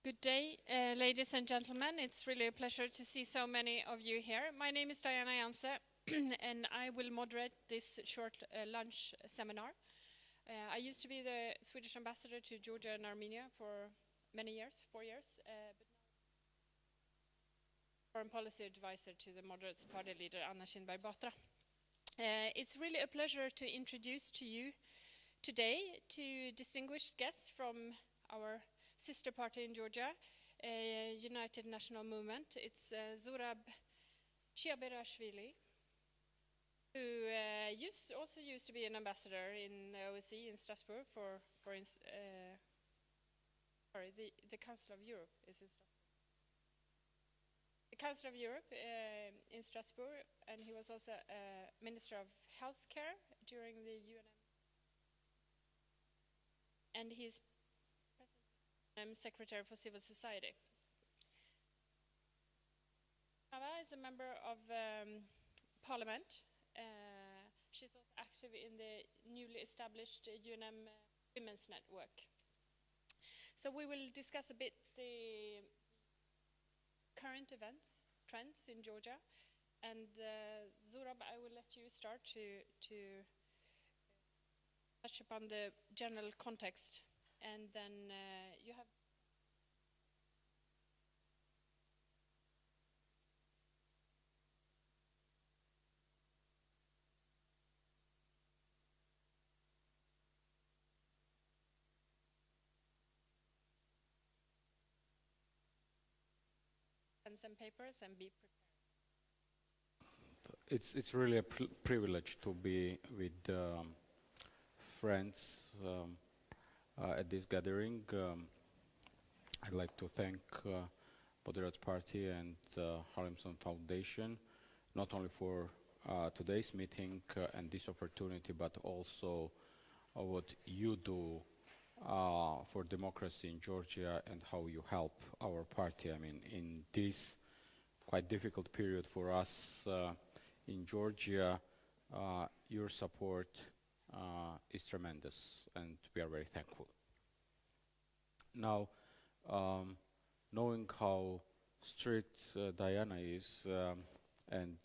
Good day, ladies and gentlemen. It's really a pleasure to see so many of you here. My name is Diana Janse, and I will moderate this short lunch seminar. I used to be the Swedish ambassador to Georgia and Armenia for many years, 4 years, but now foreign policy advisor to the Moderates party leader Anna Kinberg Batra. It's really a pleasure to introduce to you today two distinguished guests from our sister party in Georgia, United National Movement. It's Zurab Tchiaberashvili, who also used to be an ambassador in the OSCE in Strasbourg the Council of Europe is in Strasbourg. The Council of Europe in Strasbourg, and he was also a Minister of Healthcare during the UNM. And he's UNM Secretary for Civil Society. Ava is a member of Parliament. She's also active in the newly established UNM Women's Network. So we will discuss a bit the current events, trends in Georgia. And Zurab, I will let you start to touch upon the general context, and then you have some papers and be prepared. It's really a privilege to be with friends at this gathering. I'd like to thank Moderates Party and Hjalmarson Foundation, not only for today's meeting and this opportunity, but also what you do for democracy in Georgia and how you help our party. I mean, in this quite difficult period for us in Georgia, your support is tremendous, and we are very thankful. Now, knowing how strict Diana is and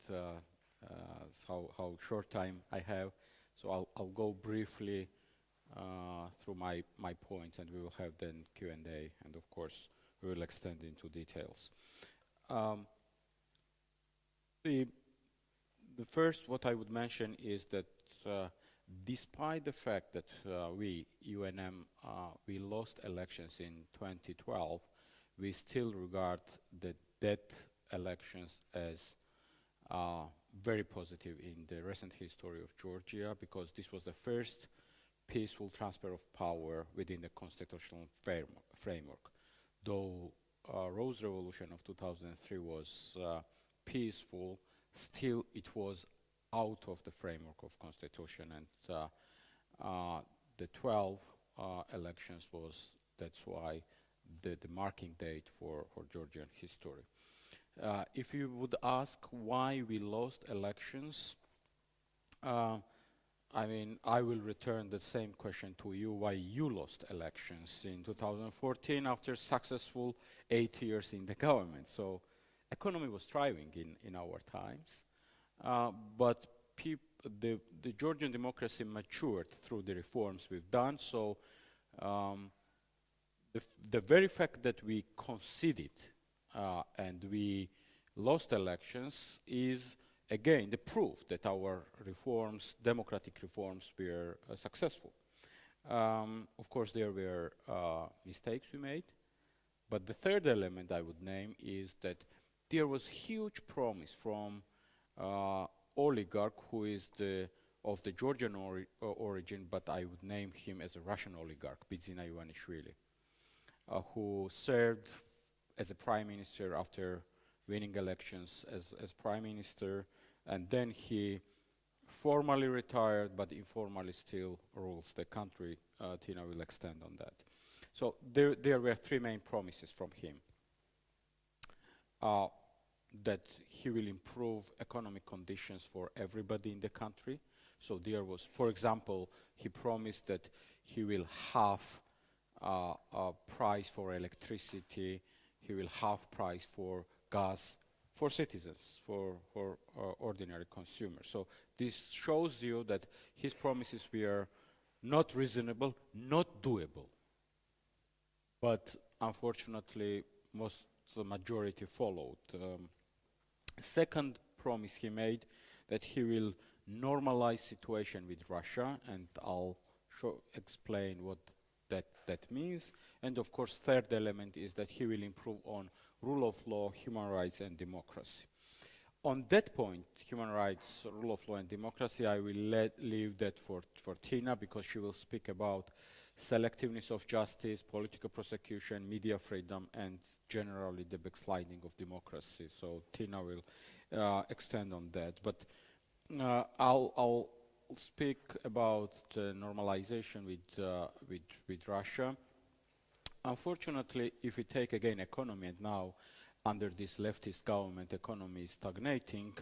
how short time I have, so I'll go briefly through my points, and we will have then Q&A, and of course we will extend into details. The first what I would mention is that despite the fact that we, UNM, we lost elections in 2012, we still regard that elections as very positive in the recent history of Georgia, because this was the first peaceful transfer of power within the constitutional framework. Though Rose Revolution of 2003 was peaceful, still it was out of the framework of constitution, and the 12 elections that's why the marking date for Georgian history. If you would ask why we lost elections, I mean, I will return the same question to you, why you lost elections in 2014 after successful 8 years in the government. So economy was thriving in our times, but the Georgian democracy matured through the reforms we've done. So the very fact that we conceded and we lost elections is again the proof that our reforms, democratic reforms, were successful. Of course, there were mistakes we made, but the third element I would name is that there was huge promise from oligarch who is of the Georgian origin, but I would name him as a Russian oligarch, Bidzina Ivanishvili, who served as a prime minister after winning elections as prime minister, and then he formally retired, but informally still rules the country. Tina will extend on that. So there were three main promises from him. That he will improve economic conditions for everybody in the country. So there was, for example, he promised that he will halve price for electricity. He will halve price for gas for citizens, for ordinary consumers. So this shows you that his promises were not reasonable, not doable. But unfortunately, the majority followed. Second promise he made, that he will normalize situation with Russia, and I'll explain what that means. And of course, third element is that he will improve on rule of law, human rights, and democracy. On that point, human rights, rule of law, and democracy, I will leave that for Tina, because she will speak about selectiveness of justice, political prosecution, media freedom, and generally the backsliding of democracy. So Tina will extend on that. But I'll speak about normalization with Russia. Unfortunately, if we take again economy, and now under this leftist government economy is stagnating,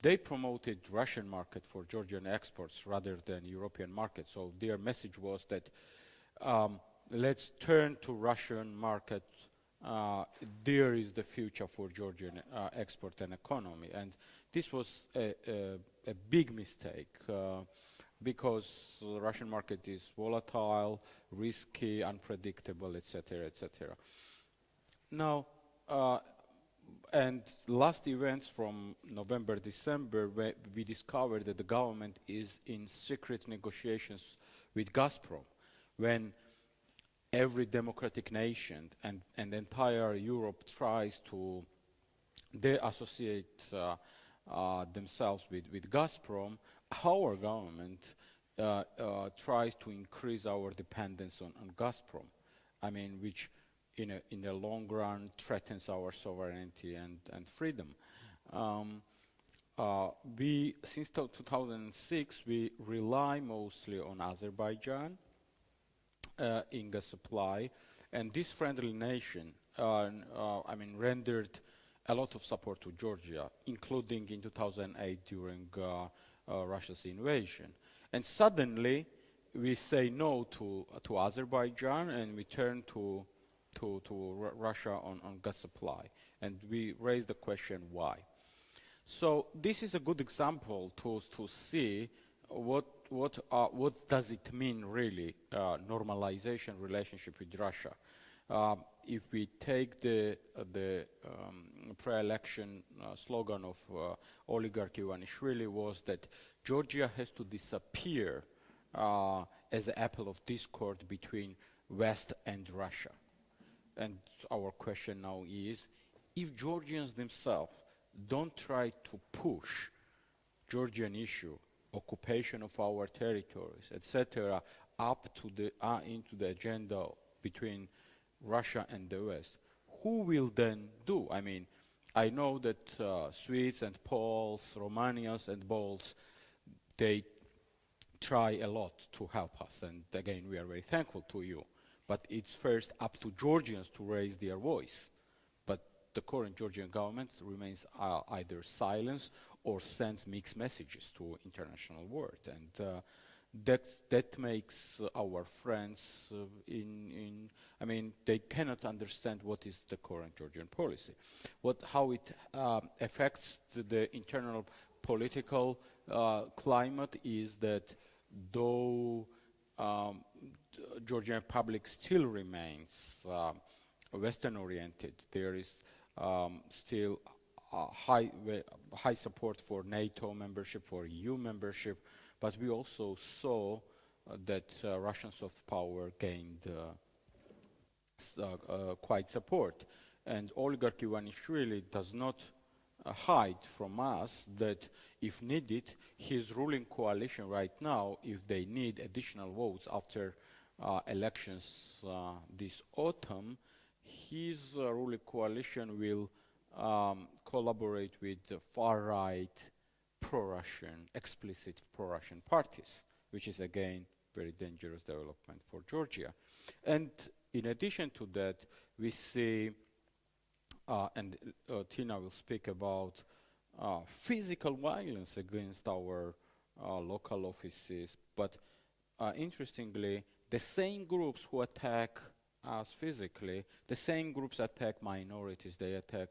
they promoted Russian market for Georgian exports rather than European market. So their message was that let's turn to Russian market. There is the future for Georgian export and economy. And this was a big mistake because the Russian market is volatile, risky, unpredictable, etc., etc. Now, and last events from November, December, we discovered that the government is in secret negotiations with Gazprom, when every democratic nation and entire Europe tries to de-associate themselves with Gazprom, our government tries to increase our dependence on Gazprom. I mean, which in the long run threatens our sovereignty and freedom. Since 2006, we rely mostly on Azerbaijan in gas supply, and this friendly nation, rendered a lot of support to Georgia, including in 2008 during Russia's invasion. And suddenly, we say no to Azerbaijan, and we turn to Russia on gas supply, and we raise the question why. So this is a good example to see what does it mean really, normalization relationship with Russia. If we take the pre-election slogan of oligarch Ivanishvili was that Georgia has to disappear as an apple of discord between West and Russia. And our question now is, if Georgians themselves don't try to push Georgian issue, occupation of our territories, etc., up to into the agenda between Russia and the West, who will then do? I mean, I know that Swedes and Poles, Romanians and Balts, they try a lot to help us, and again, we are very thankful to you. But it's first up to Georgians to raise their voice. But the current Georgian government remains either silent or sends mixed messages to international world, and that makes our friends they cannot understand what is the current Georgian policy, how it affects the internal political climate is that though Georgian public still remains Western-oriented, there is still high support for NATO membership, for EU membership, but we also saw that Russian soft power gained quite support. And oligarch Ivanishvili does not hide from us that if needed, his ruling coalition right now, if they need additional votes after elections this autumn, his ruling coalition will collaborate with the far-right, pro-Russian, explicit pro-Russian parties, which is again very dangerous development for Georgia. And in addition to that, we see, and Tina will speak about physical violence against our local offices, but interestingly, the same groups who attack us physically, the same groups attack minorities. They attack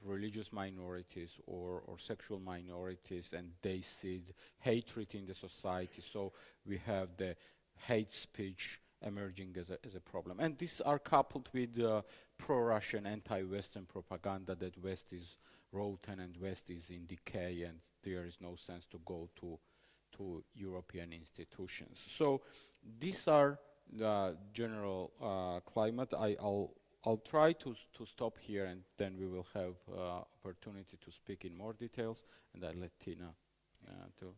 religious minorities or sexual minorities, and they seed hatred in the society. So we have the hate speech emerging as a problem. And these are coupled with pro-Russian, anti-Western propaganda that West is rotten and West is in decay and there is no sense to go to European institutions. So these are the general climate. I'll try to stop here, and then we will have opportunity to speak in more details, and I'll let Tina to.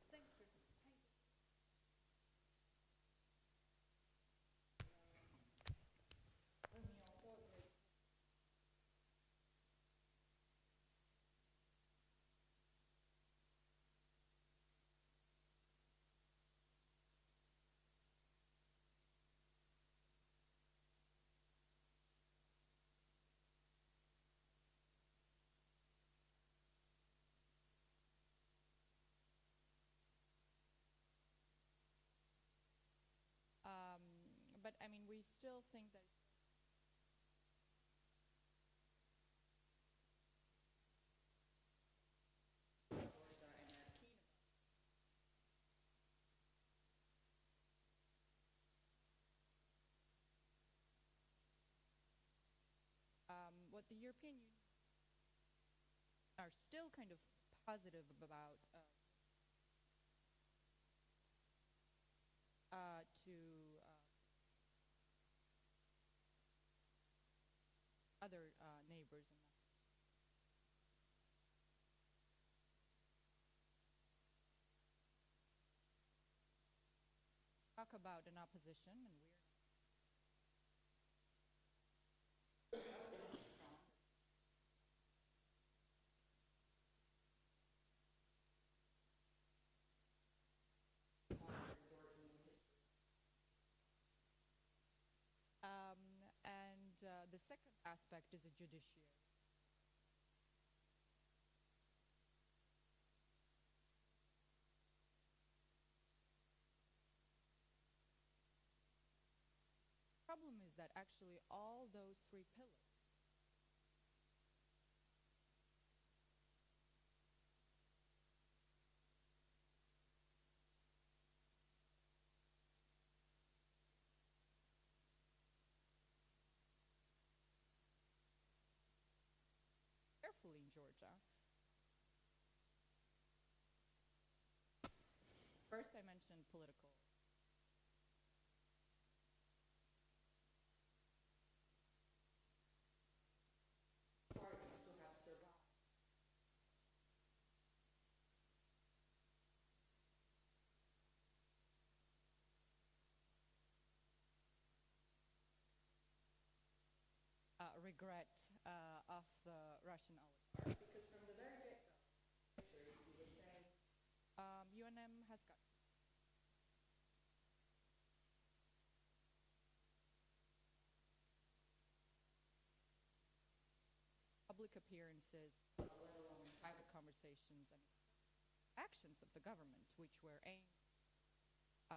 But I mean, we still think that what the European Union are still kind of positive about to other neighbors. Talk about an opposition, and we're and the second aspect is a judiciary. The problem is that actually all those three pillars carefully in Georgia. First, I mentioned political. Parties who have survived. Regret of the Russian oligarch. Because from the very get-go, we were saying UNM has got public appearances, let alone private conversations and actions of the government, which were aimed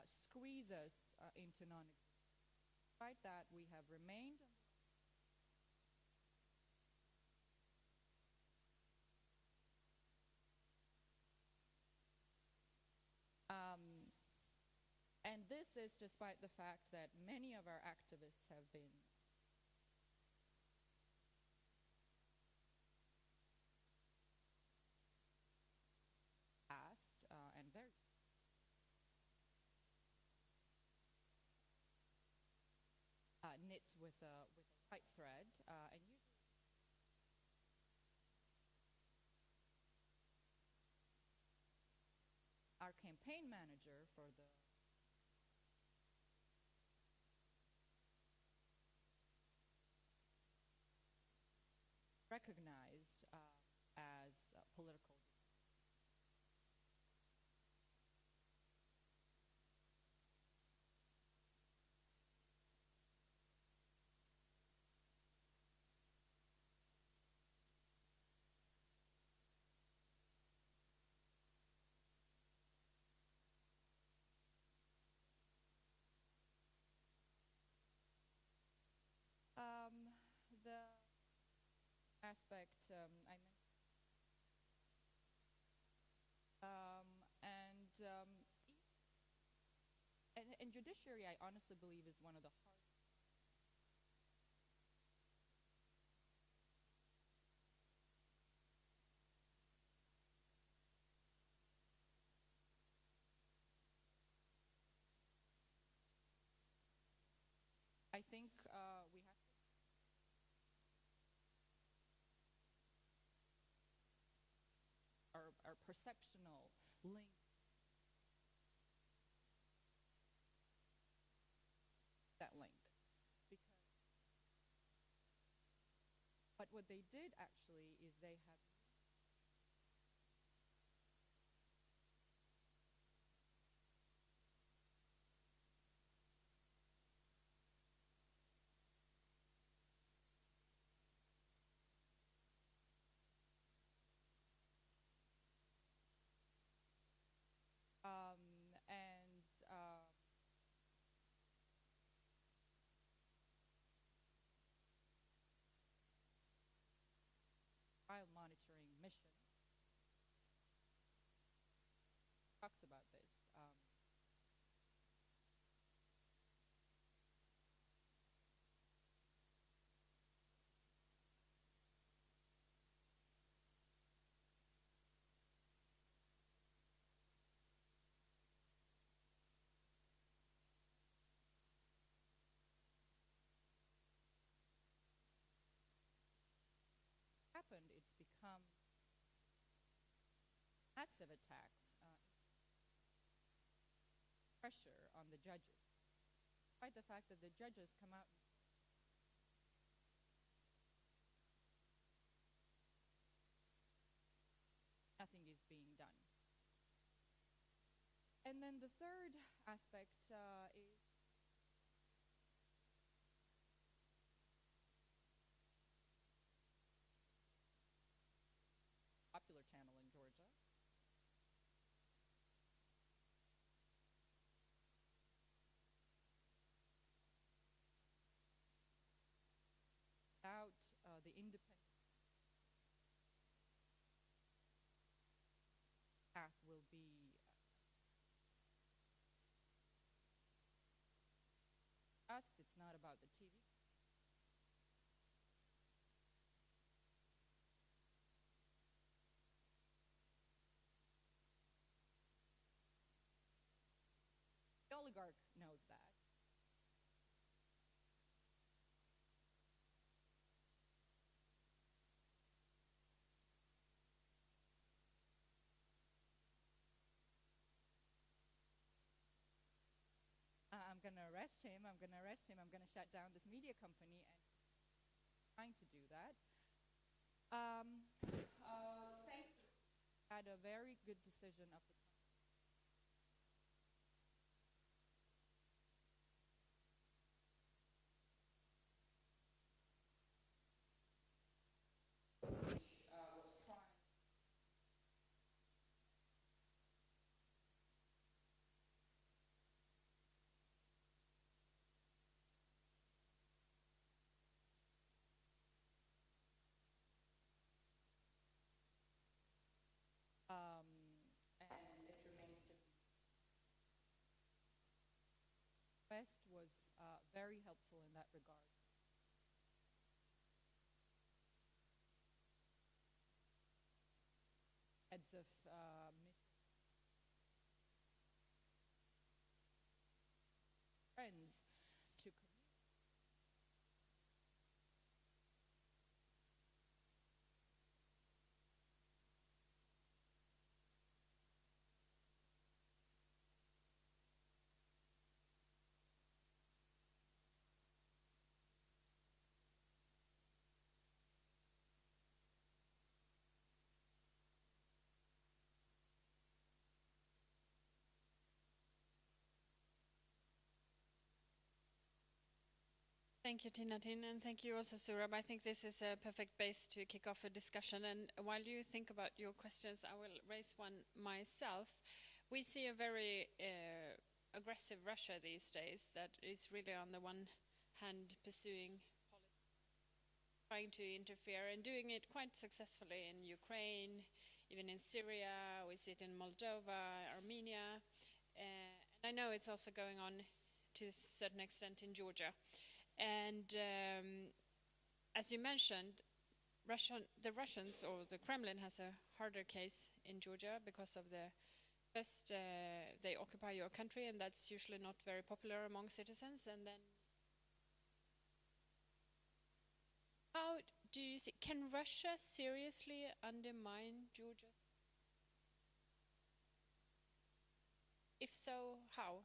squeeze us into non-existence. Despite that, we have remained and this is despite the fact that many of our activists have been asked and very knit with a white thread, and usually our campaign manager for the recognized as political. aspect I mentioned, and judiciary, I honestly believe, is one of the hardest. I think we have to our perceptional link that link, because but what they did actually is they have and trial monitoring mission talks about this. Happened, it's become massive attacks, pressure on the judges, despite the fact that the judges come out and nothing is being done. And then the third aspect is popular channel in Georgia. Without the independent path will be us, it's not about the TV. The oligarch knows that. I'm going to arrest him, I'm going to arrest him, I'm going to shut down this media company, and trying to do that. Thankfully, had a very good decision of the was trying and it remains to be. West was very helpful in that regard. Heads of friends to Thank you, Tinatin, and thank you also, Zurab. I think this is a perfect base to kick off a discussion. And while you think about your questions, I will raise one myself. We see a very aggressive Russia these days that is really on the one hand pursuing policy trying to interfere and doing it quite successfully in Ukraine, even in Syria. We see it in Moldova, Armenia, and I know it's also going on to a certain extent in Georgia. And as you mentioned, the Russians or the Kremlin has a harder case in Georgia because of the first they occupy your country, and that's usually not very popular among citizens. And then, how do you see? Can Russia seriously undermine Georgia's? If so, how?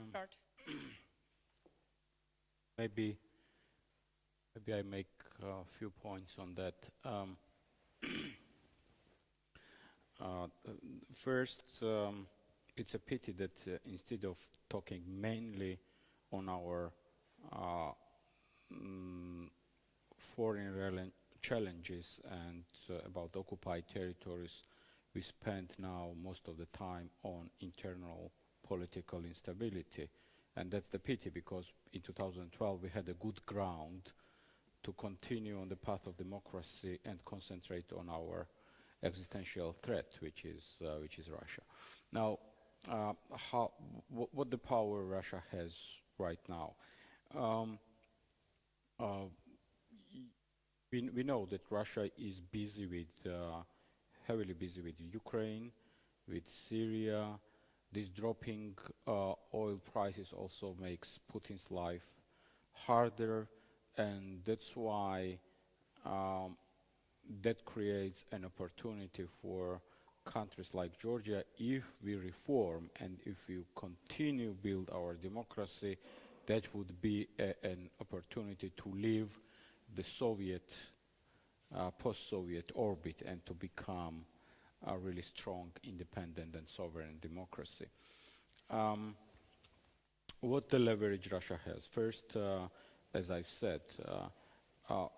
Start. Maybe I make a few points on that. First, it's a pity that instead of talking mainly on our foreign challenges and about occupied territories, we spend now most of the time on internal political instability. And that's the pity, because in 2012 we had a good ground to continue on the path of democracy and concentrate on our existential threat, which is Russia. Now, what the power Russia has right now? We know that Russia is busy with, heavily busy with Ukraine, with Syria. This dropping oil prices also makes Putin's life harder, and that's why that creates an opportunity for countries like Georgia. If we reform and if we continue build our democracy, that would be an opportunity to leave the Soviet, post-Soviet orbit and to become a really strong, independent and sovereign democracy. What the leverage Russia has? First, as I've said,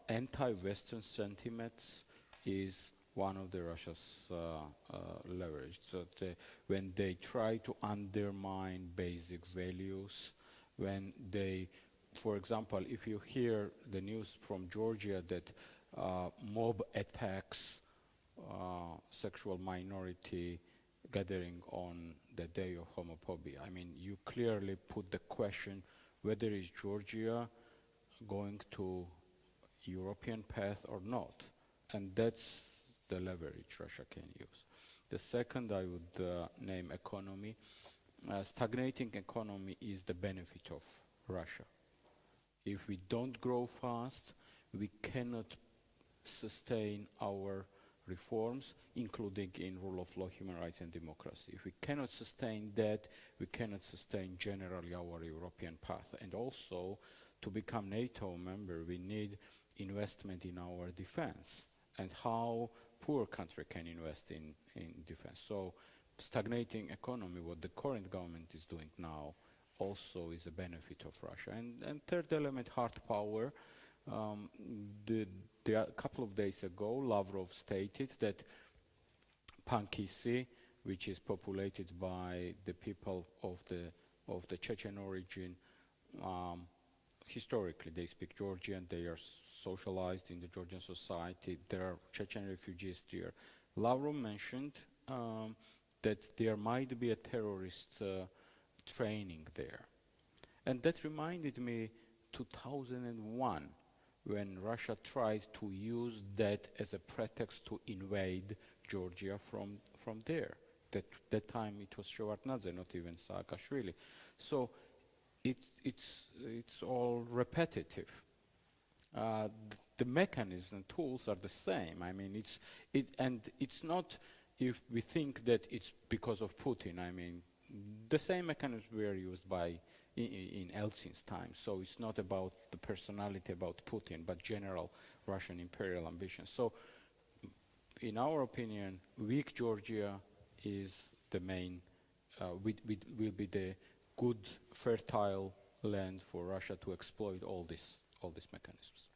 anti-Western sentiments is one of the Russia's leverage. That when they try to undermine basic values, when they, for example, if you hear the news from Georgia that mob attacks sexual minority gathering on the day of homophobia, I mean, you clearly put the question whether is Georgia going to European path or not, and that's the leverage Russia can use. The second, I would name economy. Stagnating economy is the benefit of Russia. If we don't grow fast, we cannot sustain our reforms, including in rule of law, human rights and democracy. If we cannot sustain that, we cannot sustain generally our European path. And also, to become NATO member, we need investment in our defense, and how poor country can invest in defense. So stagnating economy, what the current government is doing now, also is a benefit of Russia. And third element, hard power. A couple of days ago, Lavrov stated that Panky Sea, which is populated by the people of the Chechen origin, historically they speak Georgian, they are socialized in the Georgian society, there are Chechen refugees there. Lavrov mentioned that there might be a terrorist training there. And that reminded me 2001, when Russia tried to use that as a pretext to invade Georgia from there. That time it was Shevardnadze, not even Saakashvili. So it's all repetitive. The mechanisms and tools are the same. I mean, it's not if we think that it's because of Putin. I mean, the same mechanisms were used in Eltsin's time. So it's not about the personality about Putin, but general Russian imperial ambition. So, in our opinion, weak Georgia is the main, will be the good, fertile land for Russia to exploit all these mechanisms.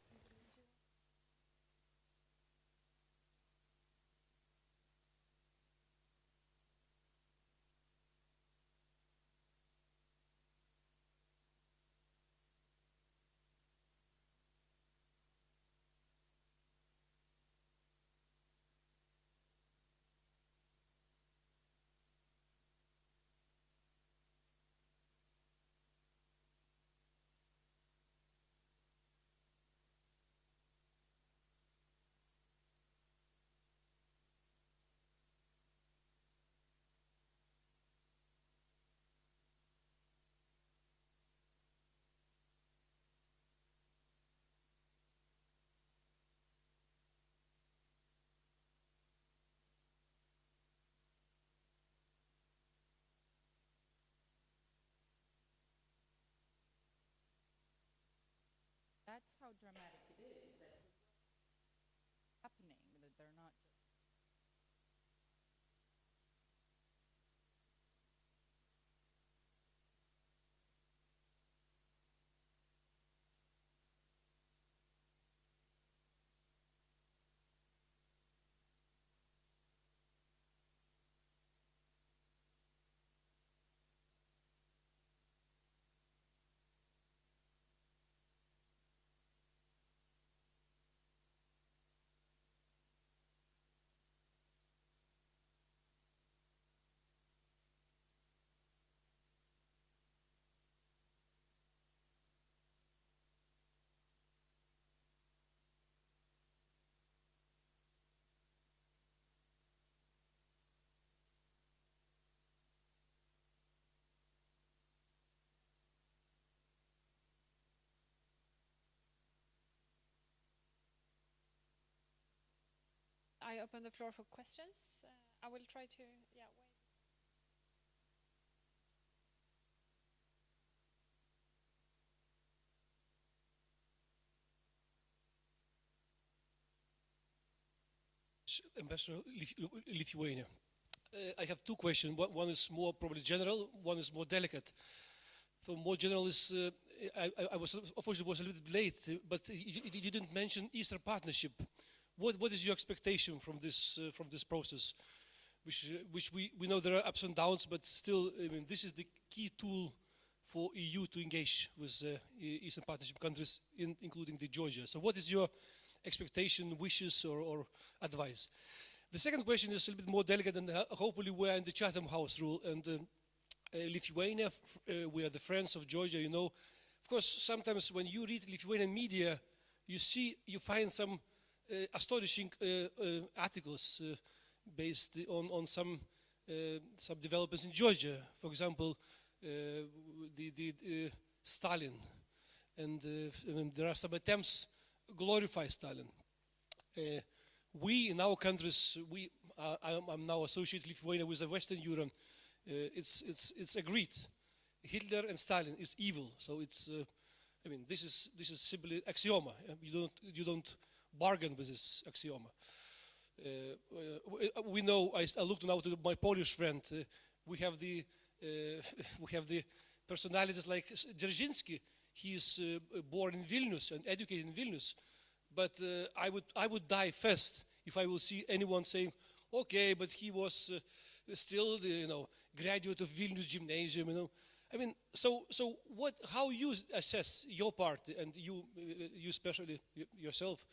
that's how dramatic it is. That happening. That they're not. I open the floor for questions. I will try to, yeah, wait. Ambassador Lithuania. I have two questions. One is more probably general, one is more delicate. So more general is, I was unfortunately was a little bit late, but you didn't mention Eastern Partnership. What is your expectation from this process? Which we know there are ups and downs, but still, I mean, this is the key tool for EU to engage with Eastern Partnership countries, including the Georgia. So what is your expectation, wishes, or advice? The second question is a little bit more delicate, and hopefully we're in the Chatham House rule. And Lithuania, we are the friends of Georgia, you know. Of course, sometimes when you read Lithuanian media, you find some astonishing articles based on some developments in Georgia. For example, Stalin, and there are some attempts to glorify Stalin. We in our countries, I'm now associated Lithuania with the Western Europe. It's agreed. Hitler and Stalin is evil. So it's, I mean, this is simply axioma. You don't bargain with this axioma. We know. I looked now to my Polish friend. We have the personalities like Dzerzhinsky. He is born in Vilnius and educated in Vilnius. But I would die first if I will see anyone saying, okay, but he was still graduate of Vilnius Gymnasium. You know, I mean, so what? How you assess your party and you especially yourself,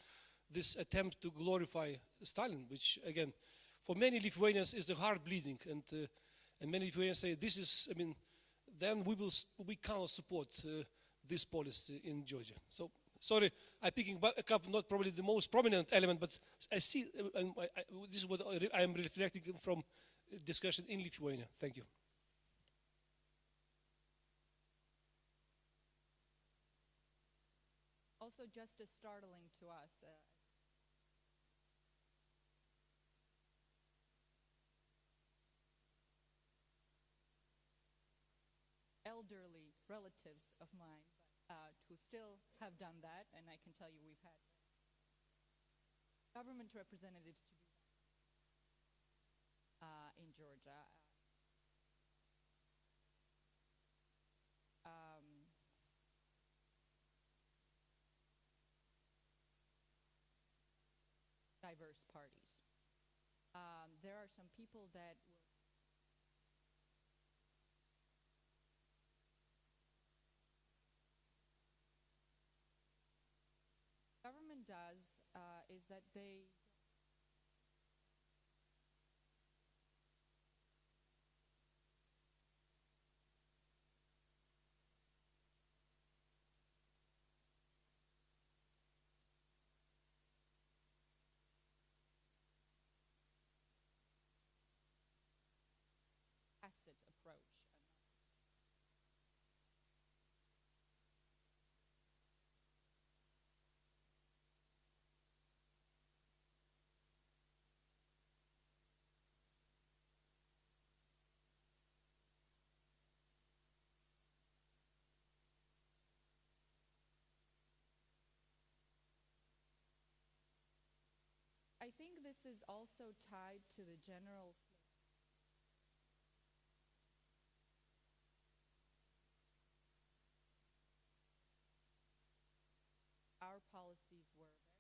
this attempt to glorify Stalin, which again, for many Lithuanians is the heart bleeding, and many Lithuanians say this is. I mean, then we cannot support this policy in Georgia. So. Sorry, I'm picking up not probably the most prominent element, but I see, and this is what I am reflecting from discussion in Lithuania. Thank you. Also, just as startling to us. Elderly relatives of mine who still have done that, and I can tell you we've had government representatives to do that in Georgia. Diverse parties. There are some people that government does is that they tacit approach. think this is also tied to the general our policies were very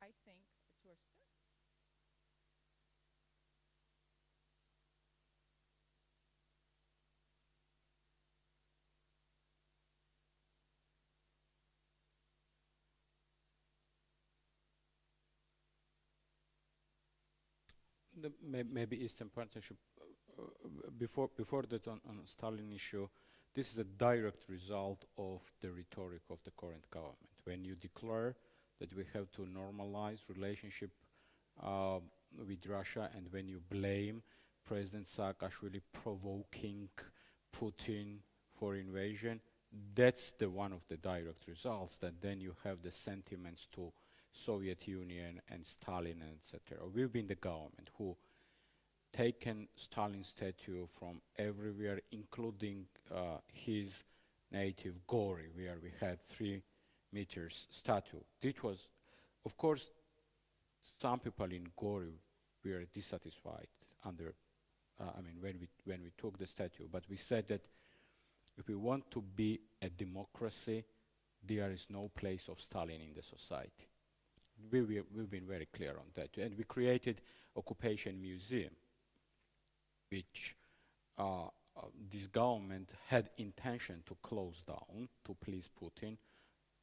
I think, to a certain Maybe Eastern Partnership, before that on Stalin issue, this is a direct result of the rhetoric of the current government. When you declare that we have to normalize relationship with Russia, and when you blame President Saakashvili provoking Putin for invasion, that's the one of the direct results, that then you have the sentiments to Soviet Union and Stalin and etc. We've been the government who taken Stalin's statue from everywhere, including his native Gori, where we had 3 meters statue. It was, of course, some people in Gori were dissatisfied under, when we took the statue, but we said that if we want to be a democracy, there is no place of Stalin in the society. We've been very clear on that, and we created Occupation Museum, which this government had intention to close down to please Putin,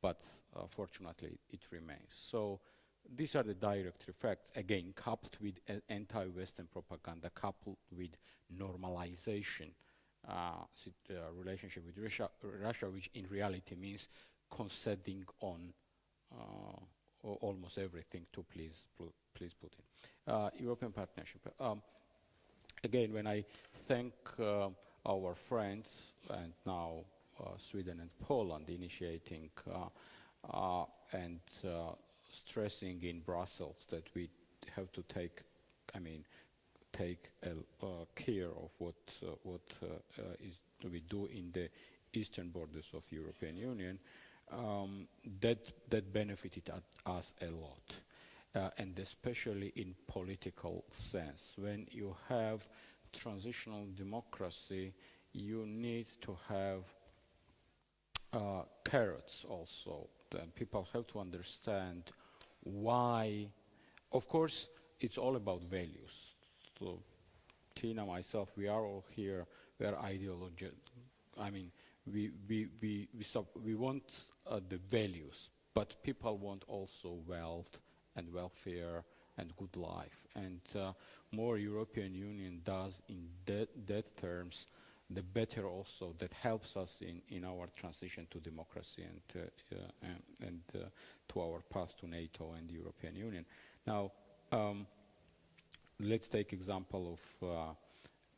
but fortunately it remains. So these are the direct effects, again, coupled with anti-Western propaganda, coupled with normalization relationship with Russia, which in reality means conceding on almost everything to please Putin. European partnership. Again, when I thank our friends, and now Sweden and Poland initiating and stressing in Brussels that we have to take care of what is we do in the eastern borders of European Union, that benefited us a lot, and especially in political sense. When you have transitional democracy, you need to have carrots also. Then people have to understand why. Of course, it's all about values. So Tina, myself, we are all here, we are ideological. We want the values, but people want also wealth and welfare and good life. And more European Union does in that terms, the better also that helps us in our transition to democracy and to our path to NATO and the European Union. Now, let's take example of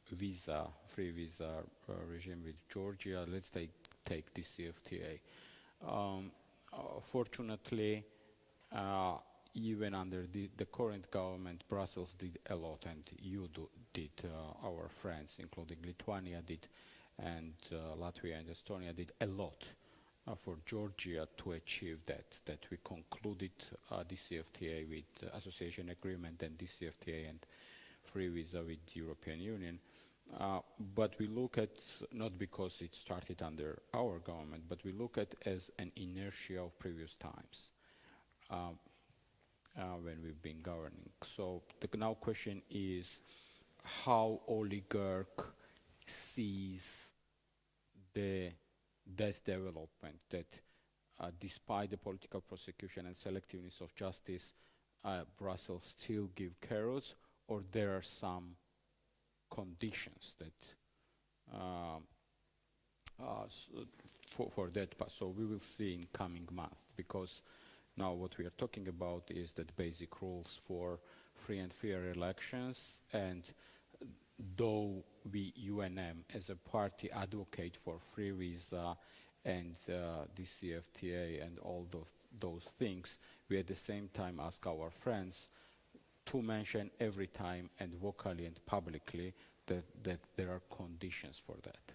free visa regime with Georgia. Let's take this CFTA. Fortunately, even under the current government, Brussels did a lot, and you did, our friends, including Lithuania did, and Latvia and Estonia did a lot for Georgia to achieve that we concluded the CFTA with association agreement and the CFTA and free visa with the European Union. But we look at, not because it started under our government, but we look at as an inertia of previous times when we've been governing. So the now question is how oligarch sees that development, that despite the political prosecution and selectiveness of justice, Brussels still give carrots, or there are some conditions that for that. So we will see in coming months, because Now what we are talking about is the basic rules for free and fair elections, and though we UNM as a party advocate for free visa and DCFTA and all those things, we at the same time ask our friends to mention every time and vocally and publicly that there are conditions for that.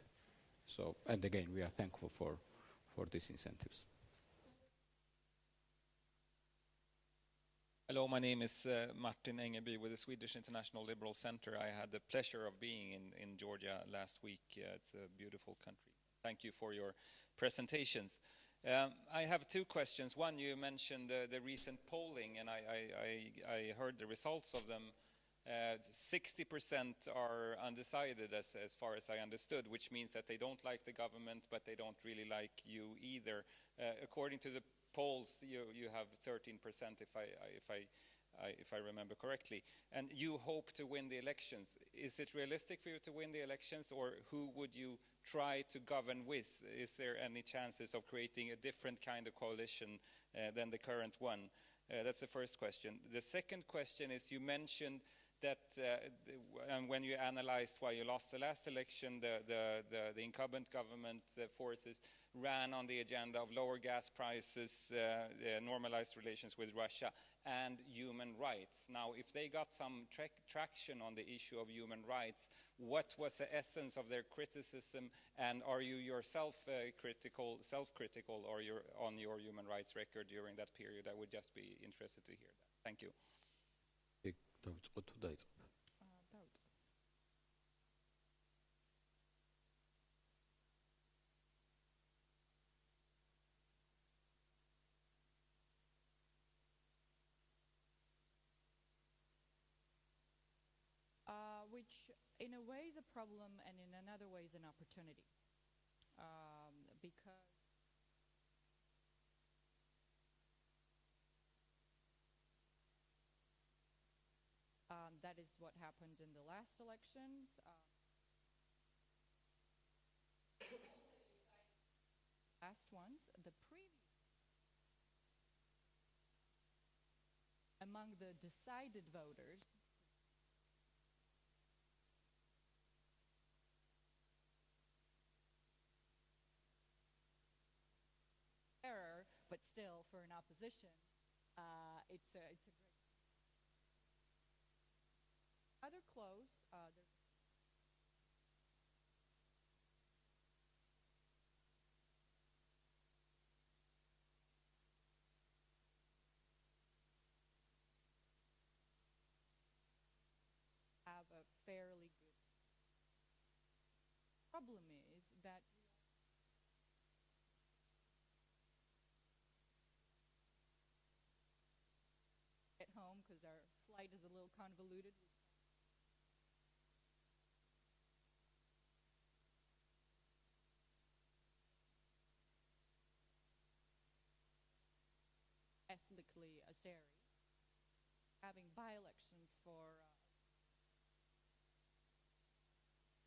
So, and again, we are thankful for these incentives. Hello, my name is Martin Engeby with the Swedish International Liberal Center. I had the pleasure of being in Georgia last week. It's a beautiful country. Thank you for your presentations. I have two questions. One, you mentioned the recent polling, and I heard the results of them. 60% are undecided as far as I understood, which means that they don't like the government, but they don't really like you either. According to the polls, you have 13% if I remember correctly, and you hope to win the elections. Is it realistic for you to win the elections, or who would you try to govern with? Is there any chances of creating a different kind of coalition than the current one? That's the first question. The second question is, you mentioned that when you analyzed why you lost the last election, the incumbent government forces ran on the agenda of lower gas prices, normalized relations with Russia, and human rights. Now, if they got some traction on the issue of human rights, what was the essence of their criticism, and are you yourself self-critical, or you're on your human rights record during that period? I would just be interested to hear that. Thank you. Which in a way is a problem, and in another way is an opportunity, because that is what happened in the last elections. Last ones, the previous, among the decided voters, but still for an opposition, it's a great. Rather close. Have a fairly good. Problem is that at home, because our flight is a little convoluted. Ethnically Azeri, having by-elections for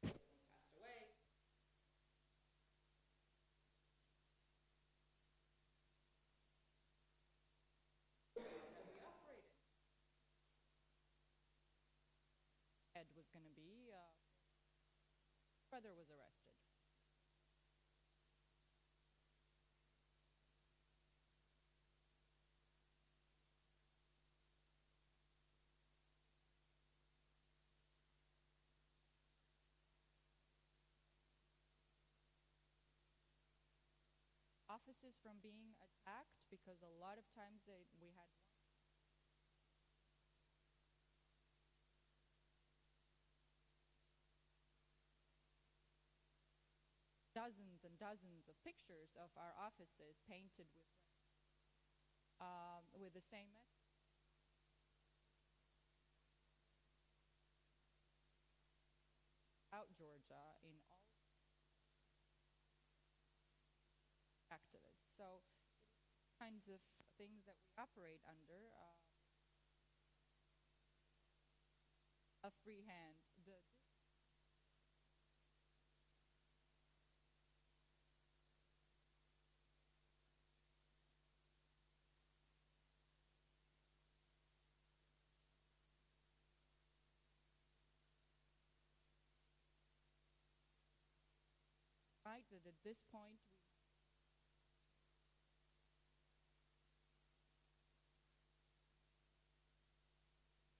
passed away. That we operated. Ed was going to be, brother was arrested. Offices from being attacked, because a lot of times we had dozens and dozens of pictures of our offices painted with the same message. Out Georgia in all activists. So kinds of things that we operate under a free hand. right that at this point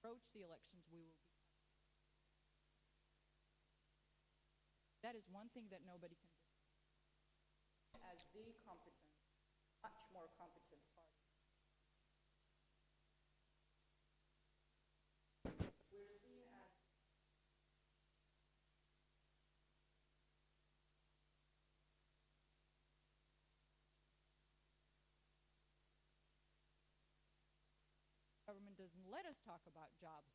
we approach the elections, we will be. That is one thing that nobody can do. As the competent, much more competent party. We're seen as government doesn't let us talk about jobs.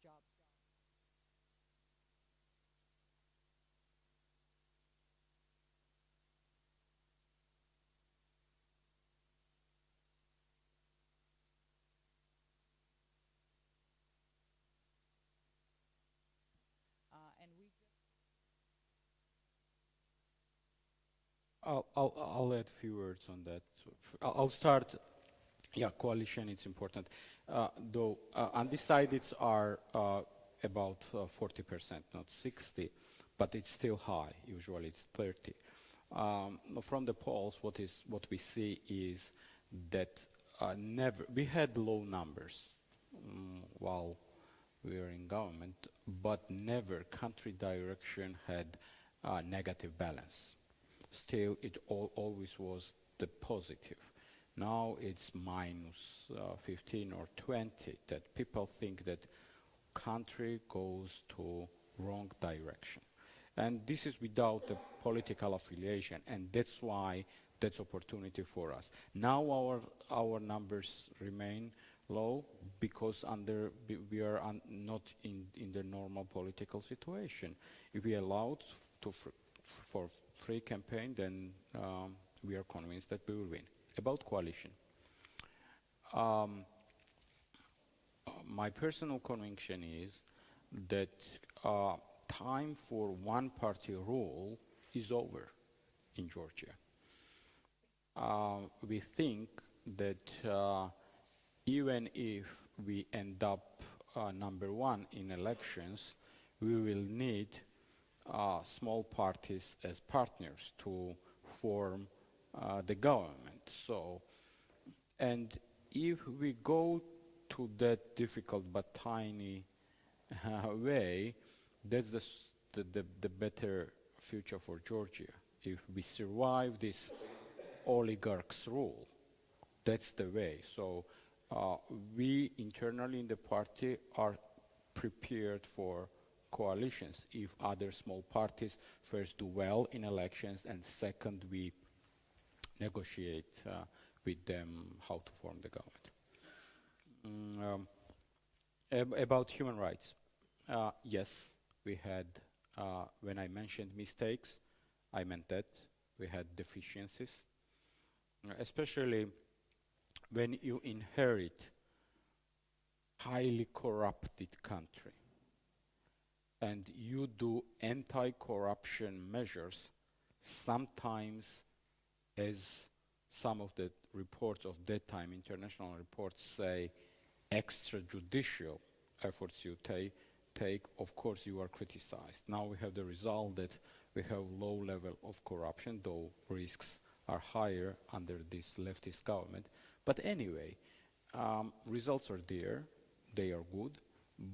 And we just I'll add a few words on that. So I'll start. Yeah, coalition, it's important. Though undecideds are about 40%, not 60, but it's still high. Usually it's 30. From the polls, what we see is that we had low numbers while we were in government, but never country direction had negative balance. Still, it always was the positive. Now it's minus 15 or 20, that people think that country goes to wrong direction. And this is without a political affiliation, and that's why that's opportunity for us. Now our numbers remain low because we are not in the normal political situation. If we allowed for free campaign, then we are convinced that we will win. About coalition. My personal conviction is that time for one-party rule is over in Georgia. We think that even if we end up number one in elections, we will need small parties as partners to form the government. So, and if we go to that difficult but tiny way, that's the better future for Georgia. If we survive this oligarchs' rule, that's the way. So we internally in the party are prepared for coalitions if other small parties first do well in elections, and second we negotiate with them how to form the government. About human rights, yes, we had, when I mentioned mistakes, I meant that. We had deficiencies, especially when you inherit highly corrupted country and you do anti-corruption measures, sometimes, as some of the reports of that time, international reports say, extrajudicial efforts you take, of course you are criticized. Now we have the result that we have low level of corruption, though risks are higher under this leftist government. But anyway, results are there, they are good,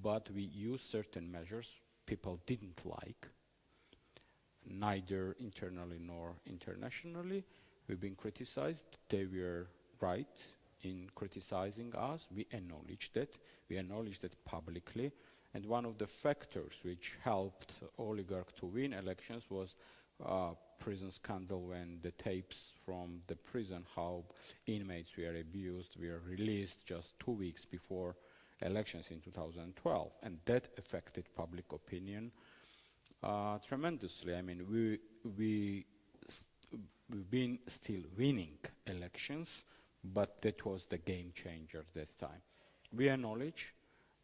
but we use certain measures people didn't like, neither internally nor internationally. We've been criticized. They were right in criticizing us. We acknowledge that. We acknowledge that publicly. And one of the factors which helped oligarch to win elections was prison scandal, when the tapes from the prison, how inmates were abused, were released just 2 weeks before elections in 2012. And that affected public opinion tremendously. I mean, we've been still winning elections, but that was the game changer that time. We acknowledge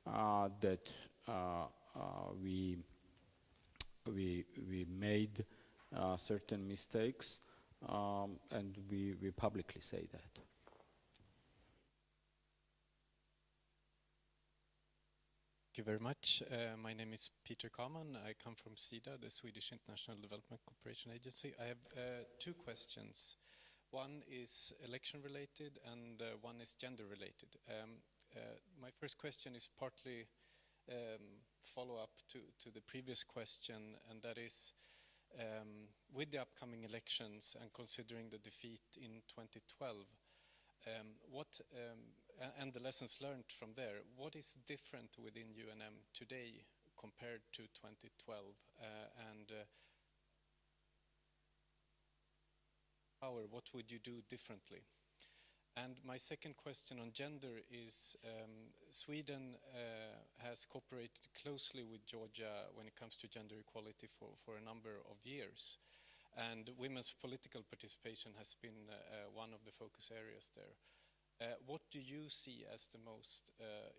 that we made certain mistakes, and we publicly say that. you very much. My name is Peter Kaman. I come from SIDA, the Swedish International Development Cooperation Agency. I have two questions. One is election related and one is gender related. My first question is partly follow-up to the previous question, and that is with the upcoming elections and considering the defeat in 2012, and the lessons learned from there, what is different within UNM today compared to 2012? What would you do differently? And my second question on gender is Sweden has cooperated closely with Georgia when it comes to gender equality for a number of years. And women's political participation has been one of the focus areas there. What do you see as the most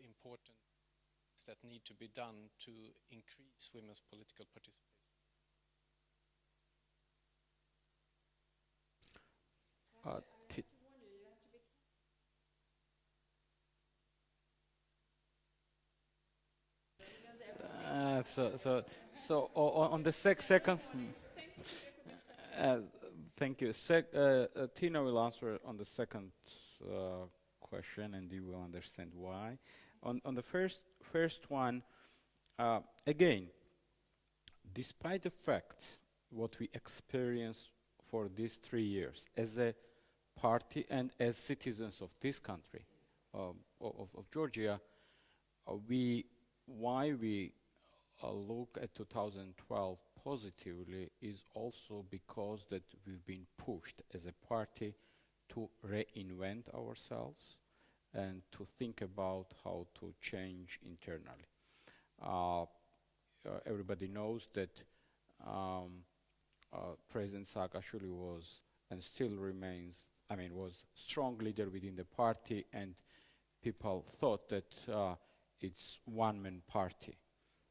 important things that need to be done to increase women's political participation? So on the second. Thank you. Tina will answer on the second question, and you will understand why. On the first one, again, despite the fact what we experienced for these 3 years as a party and as citizens of this country, of Georgia, why we look at 2012 positively is also because that we've been pushed as a party to reinvent ourselves and to think about how to change internally. Everybody knows that President Saakashvili was and still remains, was strong leader within the party, and people thought that it's one-man party.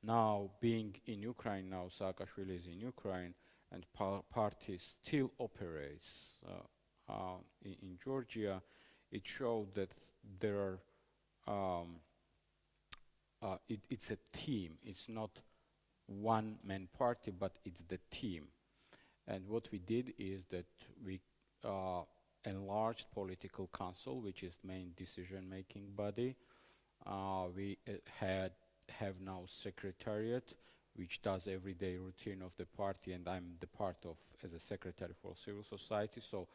Now, being in Ukraine, now Saakashvili is in Ukraine, and party still operates in Georgia. It showed that there are, it's a team. It's not one-man party, but it's the team. And what we did is that we enlarged political council, which is main decision-making body. We have now secretariat, which does everyday routine of the party, and I'm the part of as a secretary for civil society. So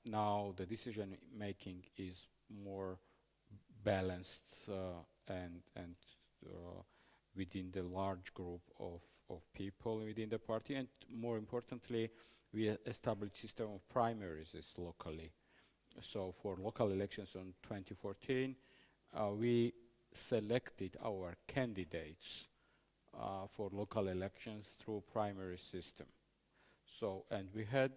now the decision making is more balanced and within the large group of people within the party, and more importantly, we established system of primaries locally. So for local elections in 2014, we selected our candidates for local elections through primary system. So, and we had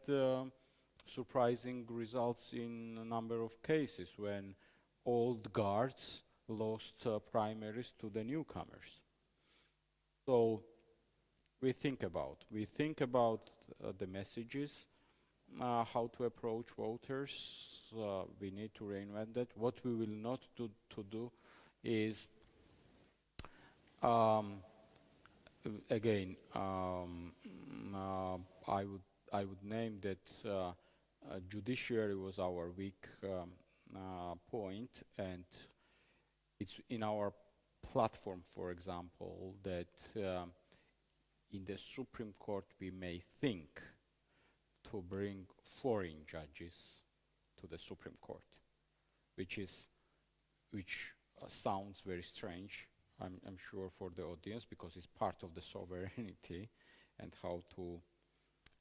surprising results in a number of cases when old guards lost primaries to the newcomers. So we think about the messages, how to approach voters. We need to reinvent that. What we will not do is again, I would name that judiciary was our weak point, and it's in our platform, for example, that in the Supreme Court we may think to bring foreign judges to the Supreme Court, which sounds very strange, I'm sure, for the audience, because it's part of the sovereignty and how to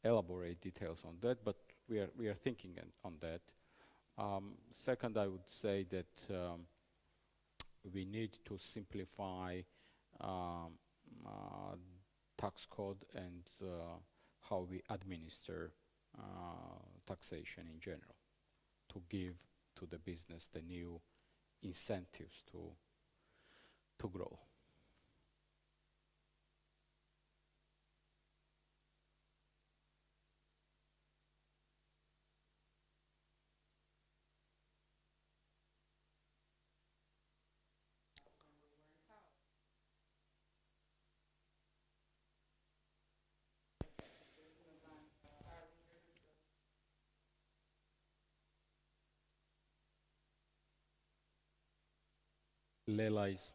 elaborate details on that, but we are thinking on that. Second, I would say that we need to simplify tax code and how we administer taxation in general, to give to the business the new incentives to grow. realize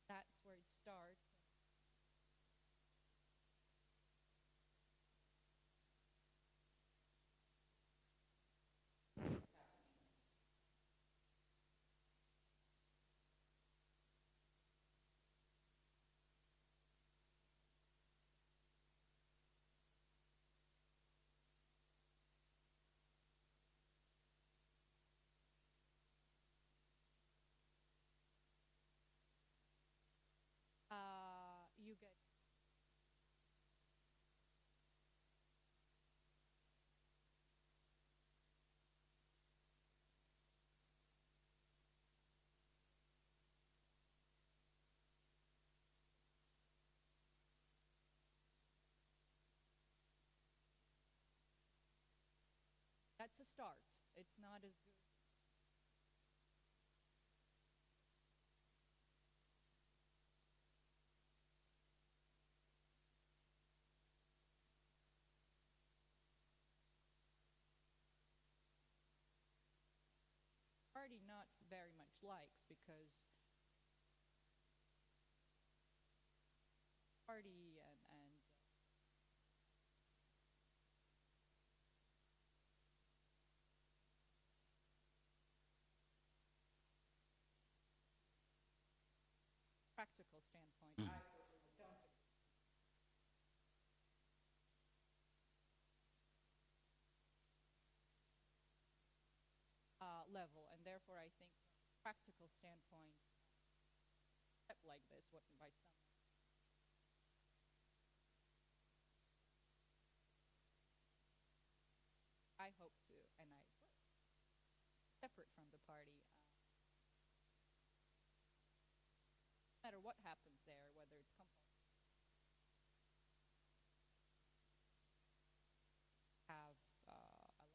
That's where it starts. You get that's a start. It's not as good. Party not very much likes because party and practical standpoint, I personally don't agree. Level, and therefore I think from a practical standpoint, a step like this, what by some, I hope to, and I separate from the party. No matter what happens there, whether it's compulsory, have a lot of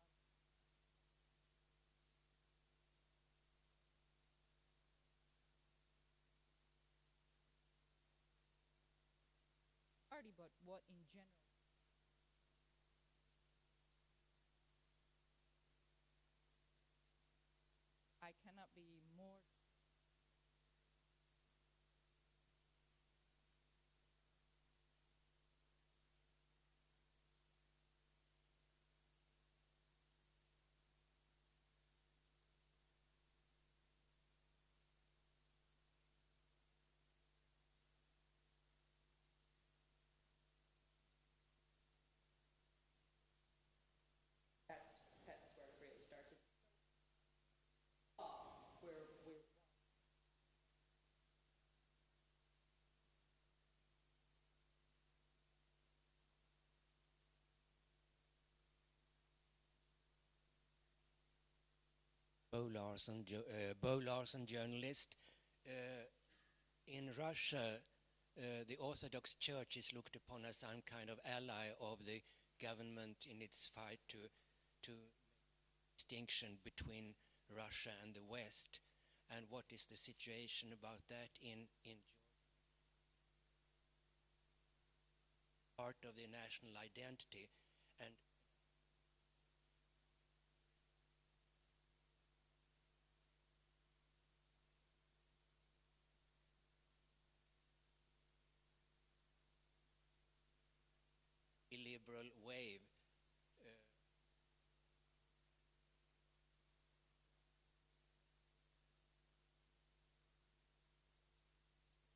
party, but what in general, I cannot be more that's where it really starts. It's where we're Bo Larson, journalist. In Russia, the Orthodox Church is looked upon as some kind of ally of the government in its fight to distinction between Russia and the West. And what is the situation about that in part of the national identity? And liberal wave.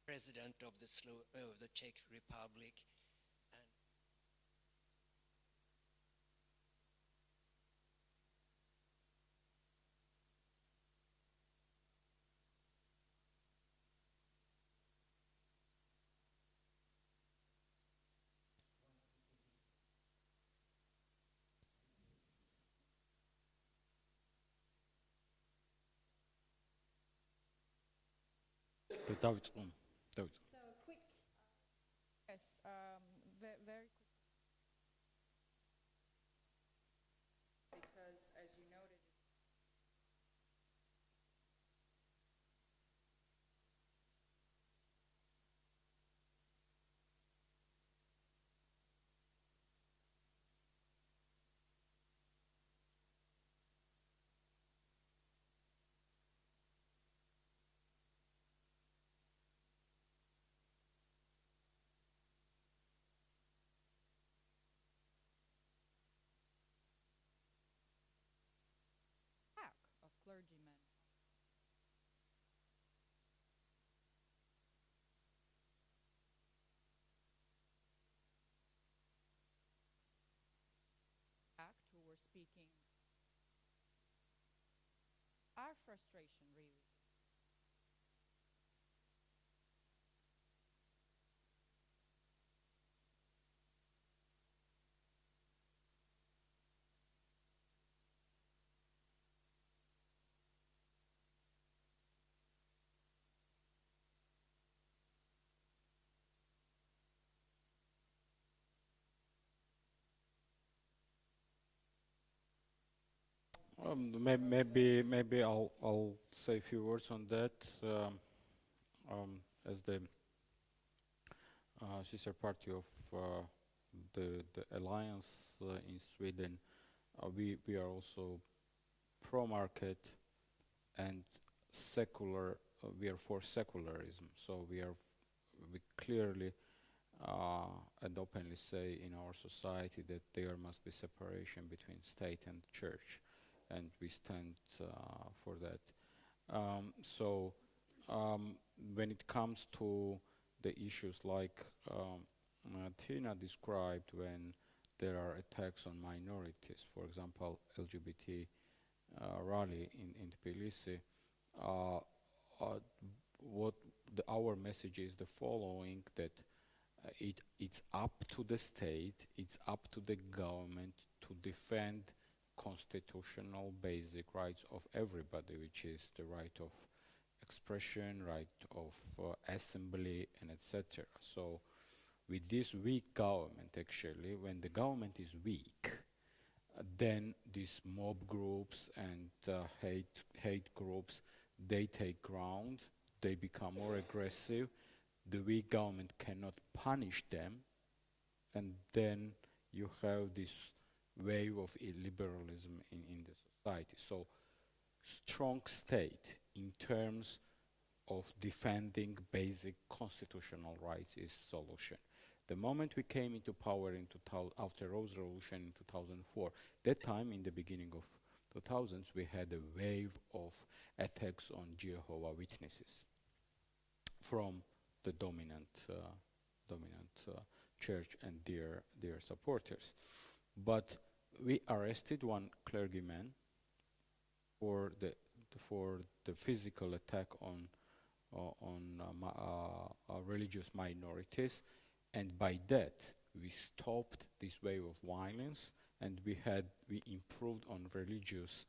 President of the Czech Republic, and დავიწყო. So quick. Yes, very quick. Because as you noted, attack of clergymen. Who were speaking our frustration really. Maybe I'll say a few words on that. As the sister party of the alliance in Sweden, we are also pro-market and secular. We are for secularism, so we clearly and openly say in our society that there must be separation between state and church, and we stand for that. When it comes to the issues like Tina described, when there are attacks on minorities, for example, LGBT rally in Tbilisi, our message is the following, that it's up to the state, it's up to the government to defend constitutional basic rights of everybody, which is the right of expression, right of assembly, and etc. So with this weak government, actually, when the government is weak, then these mob groups and hate groups, they take ground, they become more aggressive, the weak government cannot punish them, and then you have this wave of illiberalism in the society. So strong state in terms of defending basic constitutional rights is solution. The moment we came into power after Rose Revolution in 2004, that time in the beginning of 2000s, we had a wave of attacks on Jehovah's Witnesses from the dominant church and their supporters. But we arrested one clergyman for the physical attack on religious minorities, and by that we stopped this wave of violence, and we improved on religious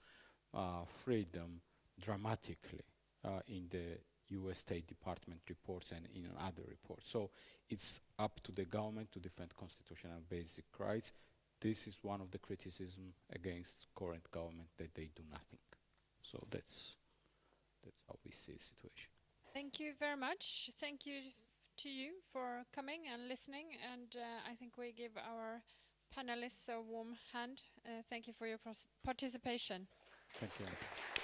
freedom dramatically in the US State Department reports and in other reports. So it's up to the government to defend constitutional basic rights. This is one of the criticisms against current government, that they do nothing. So that's how we see the situation. Thank you very much. Thank you to you for coming and listening, and I think we give our panelists a warm hand. Thank you for your participation. Thank you.